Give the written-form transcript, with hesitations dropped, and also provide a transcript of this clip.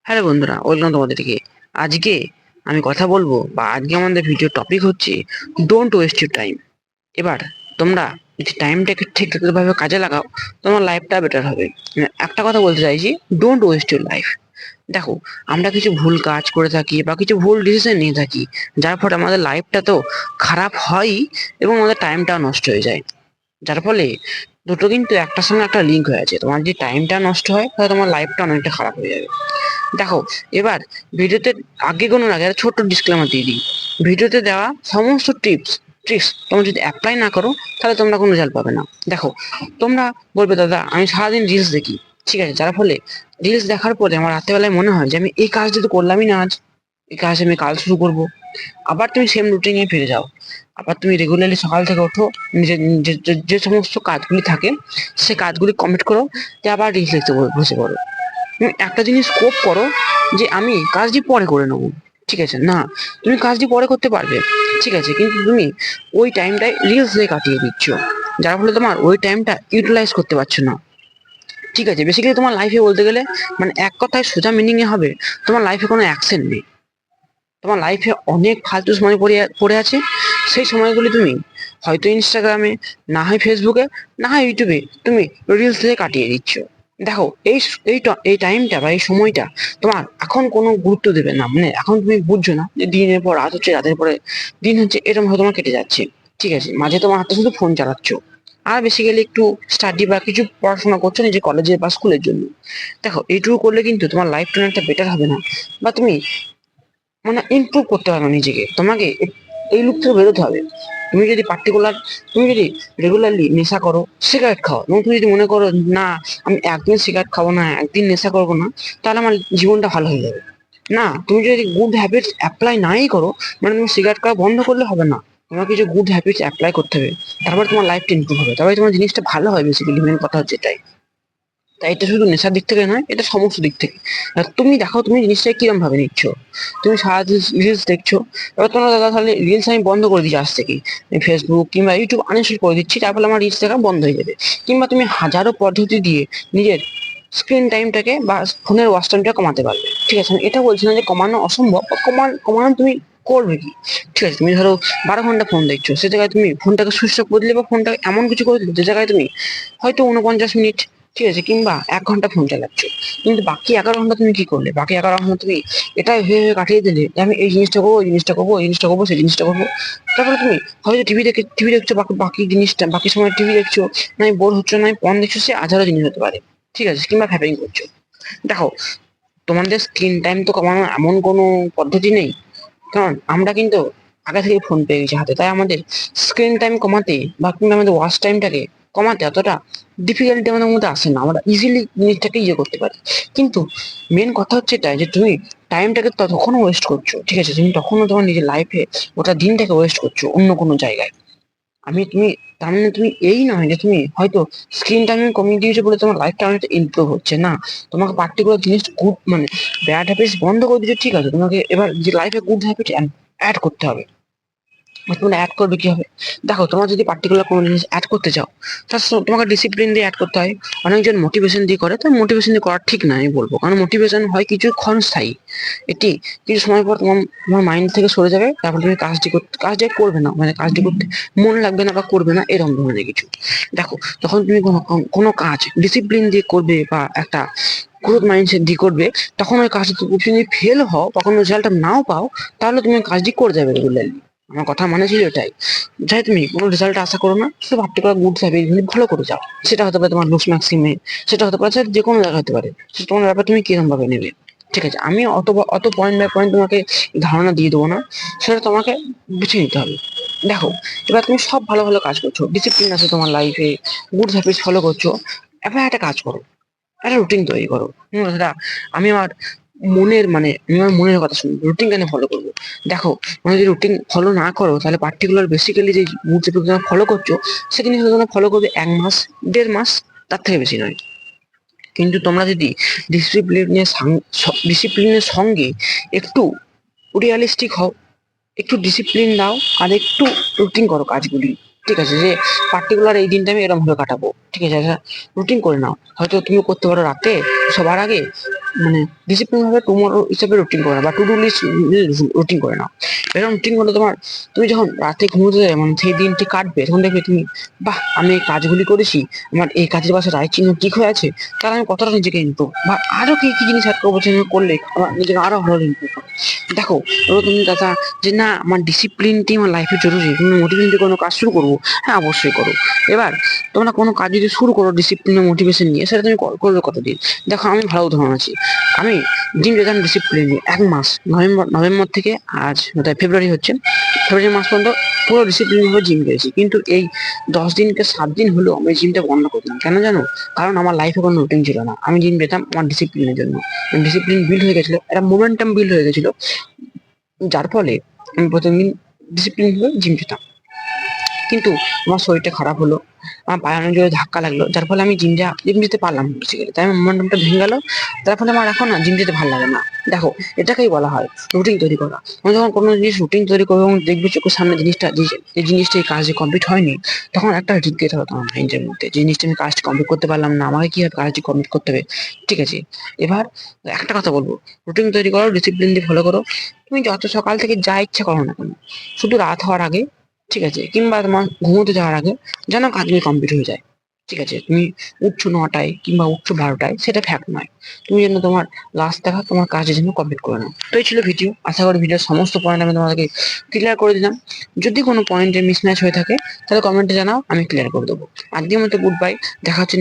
Hello বন্ধুরা, welcome তোমাদেরকে। আজকে আমি কথা বলবো বা আজকে আমাদের ভিডিও টপিক হচ্ছে ডোন্ট ওয়েস্ট ইউর টাইম। এবার তোমরা যদি টাইমটাকে ঠিকঠাকভাবে কাজে লাগাও, তোমার লাইফটা বেটার হবে। একটা কথা বলতে চাইছি, ডোন্ট ওয়েস্ট ইউর লাইফ। দেখো, আমরা কিছু ভুল কাজ করে থাকি বা কিছু ভুল ডিসিশন নিয়ে থাকি, যার ফলে আমাদের লাইফটা তো খারাপ হয়ই এবং আমাদের টাইমটাও নষ্ট হয়ে যায়। যার ফলে দুটো কিন্তু একটার সঙ্গে একটা লিঙ্ক হয়ে আছে। তোমার যদি টাইমটা নষ্ট হয় তাহলে তোমার লাইফটা অনেকটা খারাপ হয়ে যাবে। দেখো, এবার ভিডিওতে আগে কোনো আগে একটা ছোট্ট ডিসক্লেমার দিয়ে দিই। ভিডিওতে দেওয়া সমস্ত ট্রিক্স তোমরা যদি অ্যাপ্লাই না করো তাহলে তোমরা কোনো রেজাল্ট পাবে না। দেখো, তোমরা বলবে দাদা আমি সারাদিন রিলস দেখি, ঠিক আছে, যার ফলে রিলস দেখার পরে আমার রাত্রেবেলায় মনে হয় যে আমি এই কাজটা তো করলামই না আজ, এই কাজ আমি কাল শুরু করব। আবার তুমি সেম রুটিনে ফিরে যাও। আবার তুমি রেগুলারলি সকাল থেকে ওঠো, নিজের যে যে- যে সমস্ত কাজগুলি থাকে সে কাজগুলি কমপ্লিট করো, দিয়ে আবার রিলস দেখতে বসে পড়ো। তুমি একটা জিনিস স্কোপ করো যে আমি কাজটি পরে করে নেবো, ঠিক আছে না, তুমি কাজটি পরে করতে পারবে, ঠিক আছে, কিন্তু তুমি ওই টাইমটায় রিলস দিয়ে কাটিয়ে দিচ্ছ, যার ফলে তোমার ওই টাইমটা ইউটিলাইজ করতে পারছো না। ঠিক আছে, বেসিক্যালি তোমার লাইফে বলতে গেলে মানে এক কথায় সোজা মিনিং এ হবে, তোমার লাইফে কোনো অ্যাকশন নেই। তোমার লাইফে অনেক ফালতু সময় পড়ে আছে। সেই সময়গুলি তুমি হয়তো ইনস্টাগ্রামে, না হয় ফেসবুকে, না হয় ইউটিউবে তুমি রিলস দিয়ে কাটিয়ে দিচ্ছ। দেখো, এই টাইমটা বা এই সময়টা তোমার এখন কোনো গুরুত্ব দেবে না, মানে এখন তুমি বুঝছো না যে দিনের পর রাত হচ্ছে, রাতের পরে দিন হচ্ছে, এরকম হয়তো তোমার কেটে যাচ্ছে। ঠিক আছে, মাঝে তোমার হাতে শুধু ফোন চালাচ্ছ আর বেসিক্যালি একটু স্টাডি বা কিছু পড়াশোনা করছো নিজে কলেজে বা স্কুলের জন্য। দেখো, এইটুকু করলে কিন্তু তোমার লাইফটা অনেকটা বেটার হবে না, বা তুমি মানে ইমপ্রুভ করতে পারো নিজেকে। তোমাকে এই লুপ থেকে বেরোতে হবে। তুমি যদি রেগুলারলি নেশা করো, সিগারেট খাও, এবং তুমি যদি মনে করো না আমি একদিন সিগারেট খাবো না, একদিন নেশা করবো না, তাহলে আমার জীবনটা ভালো হয়ে যাবে। না, তুমি যদি গুড হ্যাবিটস অ্যাপ্লাই নাই করো, মানে তুমি সিগারেট খাওয়া বন্ধ করলে হবে না, তোমাকে কিছু গুড হ্যাবিটস অ্যাপ্লাই করতে হবে। তারপরে তোমার লাইফটা ইমপ্রুভ হবে, তবে তোমার জিনিসটা ভালো হয়। বেসিক্যালি মেন কথা হচ্ছে এটাই। তাই এটা শুধু নেশার দিক থেকে নয়, এটা সমস্ত দিক থেকে। আর তুমি দেখো তুমি জিনিসটা কিরম ভাবে নিচ্ছ। তুমি সারাদিন রিলস দেখছো, এবার তোমরা দাদা তাহলে রিলস আমি বন্ধ করে দিচ্ছি আজ থেকে, আমি ফেসবুক কিংবা ইউটিউব আনইনস্টল করে দিচ্ছি, তার ফলে আমার রিলস দেখা বন্ধ হয়ে যাবে। কিংবা তুমি হাজারো পদ্ধতি দিয়ে নিজের স্ক্রিন টাইমটাকে বা ফোনের ওয়াচ টাইমটা কমাতে পারবে, ঠিক আছে, আমি এটা বলছি না যে কমানো অসম্ভব, বা কমানো তুমি করবে কি। ঠিক আছে, তুমি ধরো 12 ঘন্টা ফোন দেখছো, সে জায়গায় তুমি ফোনটাকে সুইচ অফ করে দিলে বা ফোনটাকে এমন কিছু করে দিলে যে জায়গায় তুমি হয়তো 49 মিনিট, ঠিক আছে, কিংবা 1 ঘন্টা ফোন চালাচ্ছ, কিন্তু বাকি 11 ঘন্টা তুমি কি করলে? বাকি 11 ঘন্টা তুমি এটাই ভেবে ভেবে কাটিয়ে দিলে যে আমি এই জিনিসটা করবো, এই জিনিসটা করবো, এই জিনিসটা করবো, সেই জিনিসটা করবো। তারপরে তুমি হয়তো টিভি দেখছো, বাকি বাকি জিনিসটা বাকি সময় টিভি দেখছো, নাই বোর হচ্ছ, নাই পর্ন দেখছো, সে হাজারো জিনিস হতে পারে, ঠিক আছে, কিংবা ভ্যাপিং করছো। দেখো, তোমাদের স্ক্রিন টাইম তো কমানোর এমন কোনো পদ্ধতি নেই, কারণ আমরা কিন্তু আগে থেকে ফোন পেয়ে গেছি হাতে, তাই আমাদের স্ক্রিন টাইম কমাতে বা কিংবা আমাদের ওয়াচ টাইমটাকে কমাতে অতটা ডিফিকাল্টি আমাদের মধ্যে আসে না, আমরা ইজিলি জিনিসটাকে ইয়ে করতে পারি। কিন্তু মেন কথা হচ্ছে এটা যে তুমি টাইমটাকে তখনও ওয়েস্ট করছো, ঠিক আছে, তুমি তখনও তোমার নিজের লাইফে ওটা দিনটাকে ওয়েস্ট করছো অন্য কোনো জায়গায়। তুমি তার মানে তুমি এই নয় যে তুমি হয়তো স্ক্রিন টাইম কমিয়ে দিয়েছো বলে তোমার লাইফটা অনেকটা ইমপ্রুভ হচ্ছে, না, তোমাকে পার্টিকুলার জিনিস গুড মানে ব্যাড হ্যাবিটস বন্ধ করে দিয়েছো, ঠিক আছে, তোমাকে এবার যে লাইফে গুড হ্যাবিট অ্যাড করতে হবে। তোমরা অ্যাড করবে কি হবে? দেখো, তোমার যদি পার্টিকুলার কোনো জিনিস অ্যাড করতে চাও, তার তোমাকে ডিসিপ্লিন দিয়ে অ্যাড করতে হয়। অনেকজন মোটিভেশন দিয়ে করে, তো মোটিভেশন দিয়ে করা ঠিক না আমি বলবো, কারণ মোটিভেশন হয় কিছুক্ষণ স্থায়ী। এটি কিছু সময় পর তোমার তোমার মাইন্ড থেকে সরে যাবে, তারপর তুমি কাজটি করবে না, মানে কাজটি করতে মন লাগবে না বা করবে না, এরকম ধরনের কিছু। দেখো, যখন তুমি কোনো কাজ ডিসিপ্লিন দিয়ে করবে বা একটা গ্রোথ মাইন্ডসেট দিয়ে করবে, তখন ওই কাজটা তুমি যদি ফেল হও বা কোনো রেজাল্টটা নাও পাও, তাহলে তুমি ওই কাজটি করে যাবে রেগুলারলি। আমার কথা মানে ছিল এটাই। যাই তুমি কোনো রেজাল্ট আশা করো না, শুধু পার্টিকুলার গুড হ্যাবিট ভালো করে যাও। সেটা হতে পারে তোমার লুকস ম্যাক্সিমে, সেটা হতে পারে যে কোনো জায়গা হতে পারে, সেটা তোমার ব্যাপার তুমি কিরকম ভাবে নেবে। ঠিক আছে, আমি অত পয়েন্ট বাই পয়েন্ট তোমাকে ধারণা দিয়ে দেবো না, সেটা তোমাকে বুঝে নিতে হবে। দেখো, এবার তুমি সব ভালো ভালো কাজ করছো, ডিসিপ্লিন আছে তোমার লাইফে, গুড হ্যাবিটস ফলো করছো, এবার একটা কাজ করো, একটা রুটিন তৈরি করো। সেটা আমি আমার আমি আমার মনের কথা শুনি, রুটিন কেন ফলো করবো? দেখো, তুমি যদি রুটিন ফলো না করো তাহলে পার্টিকুলার বেসিক্যালি যে মুহূর্তে তুমি ফলো করছো, সে জিনিস তোমরা ফলো করবে 1 মাস, 1.5 মাস, তার থেকে বেশি নয়। কিন্তু তোমরা যদি ডিসিপ্লিনের ডিসিপ্লিনের সঙ্গে একটু রিয়ালিস্টিক হও, একটু ডিসিপ্লিন দাও, আর একটু রুটিন করো কাজগুলি, ঠিক আছে, যে পার্টিকুলার এই দিনটা আমি এরকম ভাবে কাটাবো, ঠিক আছে, একটা রুটিন করে নাও। হয়তো তুমি করতে পারো রাতে সবার আগে, মানে ডিসিপ্লিন ভাবে টুমরো হিসেবে রুটিন করে নাও, বা টু ডু লিস্ট রুটিন করে নাও। এরকম রুটিন করলে তোমার, তুমি যখন রাতে ঘুমোতে যাবে, মানে সেই দিনটি কাটবে, তখন দেখবে তুমি, বাহ আমি এই কাজগুলি করেছি, আমার এই কাজের পাশে রাইট চিহ্ন ঠিক হয়ে আছে, তাহলে আমি কতটা নিজেকে ইমপ্রুভ, বা আরো কি কি জিনিস অ্যাড করবো যেগুলো করলে আমার নিজেকে আরো ভালো ইমপ্রুভ হবে। দেখো, ধরো তুমি দাদা যে না আমার ডিসিপ্লিনটি আমার লাইফে জরুরি, তুমি মোটিভেশন দিয়ে কোনো কাজ শুরু করবো, হ্যাঁ অবশ্যই করো। এবার তোমরা কোনো কাজ যদি শুরু করো ডিসিপ্লিন মোটিভেশন নিয়ে, সেটা তুমি করবে কতদিন। দেখো আমি ভালো উদাহরণ আছি, আমি জিম যেতাম ডিসিপ্লিন নিয়ে 1 মাস, নভেম্বর থেকে আজ বোধহয় ফেব্রুয়ারি হচ্ছে, ফেব্রুয়ারি মাস পর্যন্ত পুরো ডিসিপ্লিন ভাবে জিম গেছি। কিন্তু এই 10 দিনকে 7 দিন হলো আমি জিমটা বন্ধ করলাম। কেন জানো? কারণ আমার লাইফে কোনো রুটিন ছিল না। আমি জিম যেতাম আমার ডিসিপ্লিনের জন্য, ডিসিপ্লিন বিল্ড হয়ে গেছিল, একটা মোমেন্টাম বিল্ড হয়ে গেছিল, যার ফলে আমি প্রতিদিন ডিসিপ্লিন ভাবে জিম যেতাম। কিন্তু আমার শরীরটা খারাপ হলো, আমার পায়ে অনেক জোরে ধাক্কা লাগলো, যার ফলে আমি জিম যেতে পারলাম না বেসিক্যালি। তাই আমার মোমেন্টামটা ভেঙে গেল, যার ফলে আমার এখন না জিম যেতে ভালো লাগে না। দেখো, এটাকেই বলা হয় রুটিন তৈরি করা। তুমি যখন কোনো জিনিস রুটিন তৈরি করবে এবং দেখবে চোখের সামনে জিনিসটা, এই জিনিসটা এই কাজে কমপ্লিট হয়নি, তখন একটা রিগ্রেট হবে তোমার মাইন্ডের মধ্যে, যে জিনিসটা আমি কাজটা কমপ্লিট করতে পারলাম না, আমাকে কিভাবে কাজটি কমপ্লিট করতে হবে। ঠিক আছে, এবার একটা কথা বলবো, রুটিন তৈরি করো, ডিসিপ্লিন দিয়ে ফলো করো। তুমি যত সকাল থেকে যা ইচ্ছা করো না কেন, শুধু রাত হওয়ার আগে, ঠিক আছে, কিংবা তোমার ঘুমোতে যাওয়ার আগে যেন কাজগুলো কমপ্লিট হয়ে যায়। ঠিক আছে, তুমি উঠছো 9টায় কিংবা উঠছো 12টায়, সেটা ফ্যাক্ট নয়। তুমি যেন তোমার লাস্ট দেখা তোমার কাজের জন্য কমপ্লিট করে নাও। তো এই ছিল ভিডিও, আশা করি ভিডিওর সমস্ত পয়েন্ট আমি তোমাদেরকে ক্লিয়ার করে দিলাম। যদি কোনো পয়েন্টে মিসম্যাচ হয়ে থাকে তাহলে কমেন্টে জানাও, আমি ক্লিয়ার করে দেবো। আজকের মতো গুড বাই, দেখা হচ্ছে